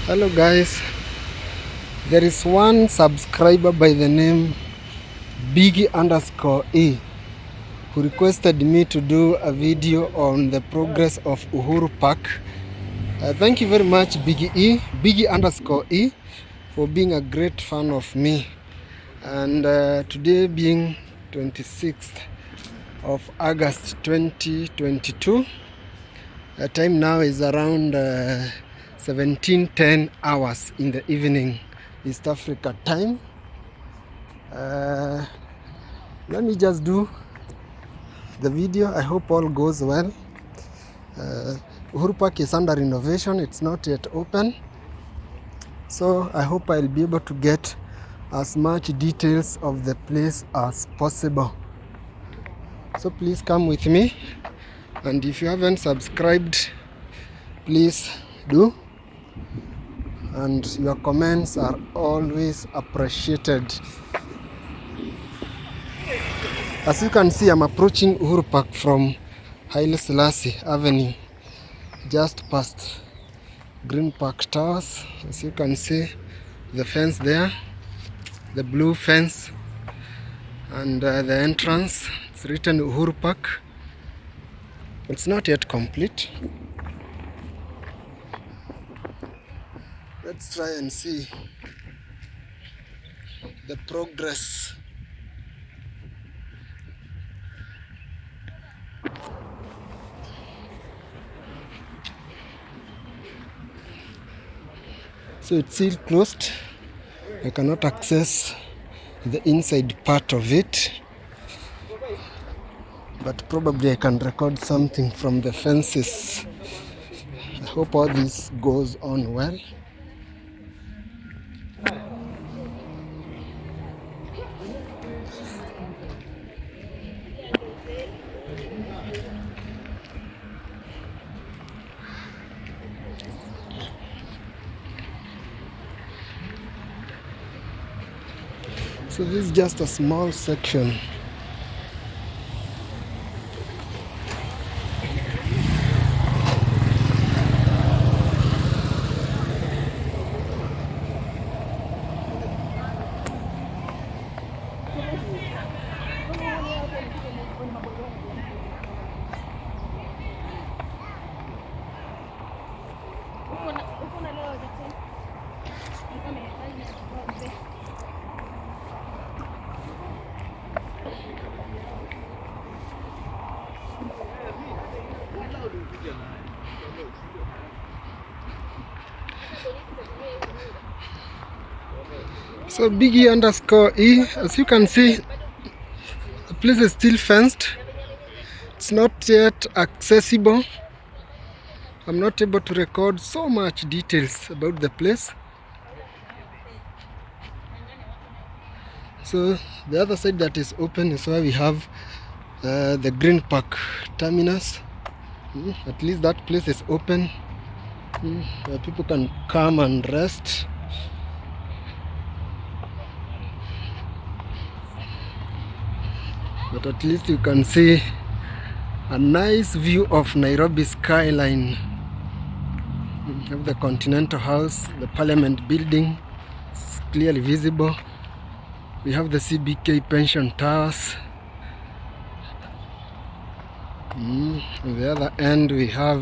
Hello guys, there is one subscriber by the name Biggie_E who requested me to do a video on the progress of Uhuru Park. Thank you very much Biggie_E for being a great fan of me. And today being 26th of August 2022, the time now is around 17:10 hours in the evening, East Africa time. Let me just do the video. I hope all goes well. Uhuru Park is under renovation. It's not yet open, so I hope I'll be able to get as much details of the place as possible. So please come with me, and if you haven't subscribed, please do, and your comments are always appreciated. As you can see, I'm approaching Uhuru Park from Haile Selassie Avenue, just past Green Park Towers. As you can see, the fence there, the blue fence, and the entrance, it's written Uhuru Park. It's not yet complete. Let's try and see the progress. So it's still closed. I cannot access the inside part of it, but probably I can record something from the fences. I hope all this goes on well. So this is just a small section. So Biggie_E, as you can see, the place is still fenced. It's not yet accessible. I'm not able to record so much details about the place. So the other side that is open is where we have the Green Park terminus. At least that place is open, where people can come and rest. But at least you can see a nice view of Nairobi skyline. We have the Continental House, the Parliament building, it's clearly visible. We have the CBK pension towers. On the other end we have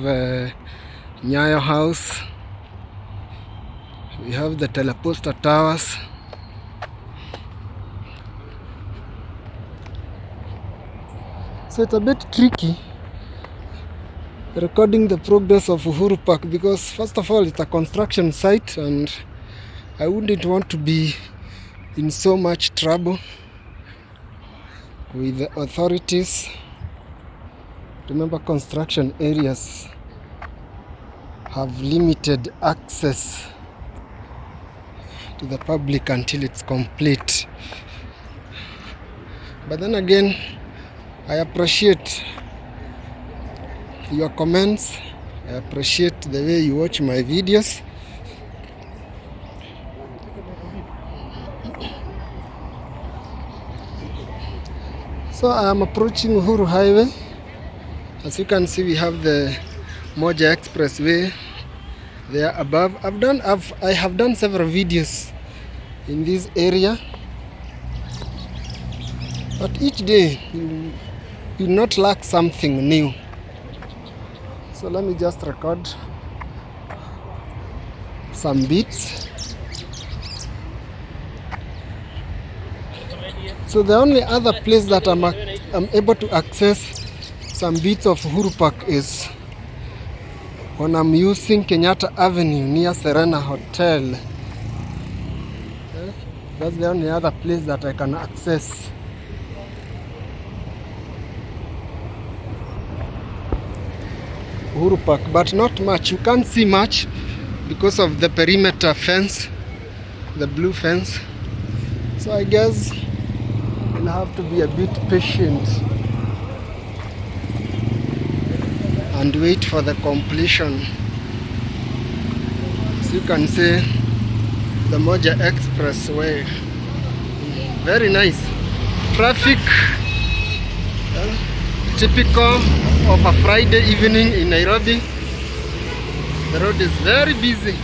Nyayo House. We have the Teleposta towers. So it's a bit tricky recording the progress of Uhuru Park because first of all it's a construction site and I wouldn't want to be in so much trouble with the authorities. Remember, construction areas have limited access to the public until it's complete. But then again, I appreciate your comments. I appreciate the way you watch my videos. So I am approaching Uhuru Highway. As you can see, we have the MOJA Expressway there above. I have done several videos in this area, but each day you not lack something new. So let me just record some bits. So the only other place that I'm able to access some bits of Uhuru Park is when I'm using Kenyatta Avenue near Serena Hotel. That's the only other place that I can access. Uhuru Park, but not much. You can't see much because of the perimeter fence, the blue fence. So I guess we'll have to be a bit patient and wait for the completion. As you can see, the MOJA Expressway. Very nice. Traffic, typical of a Friday evening in Nairobi. The road is very busy,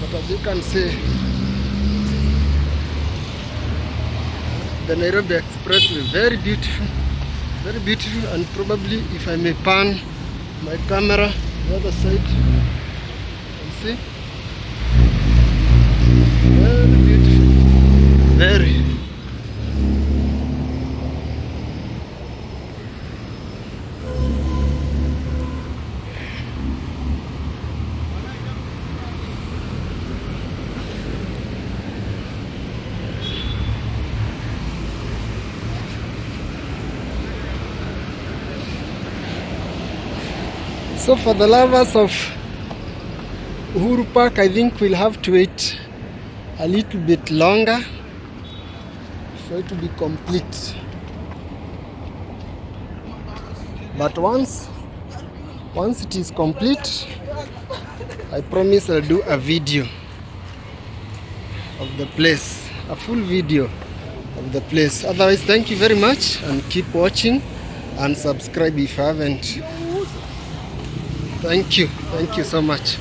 but as you can see, the Nairobi Expressway, very beautiful, and probably if I may pan my camera the other side, you see, very beautiful, very. So for the lovers of Uhuru Park, I think we'll have to wait a little bit longer for it to be complete. But once it is complete, I promise I'll do a video of the place, a full video of the place. Otherwise, thank you very much and keep watching and subscribe if you haven't. Thank you so much.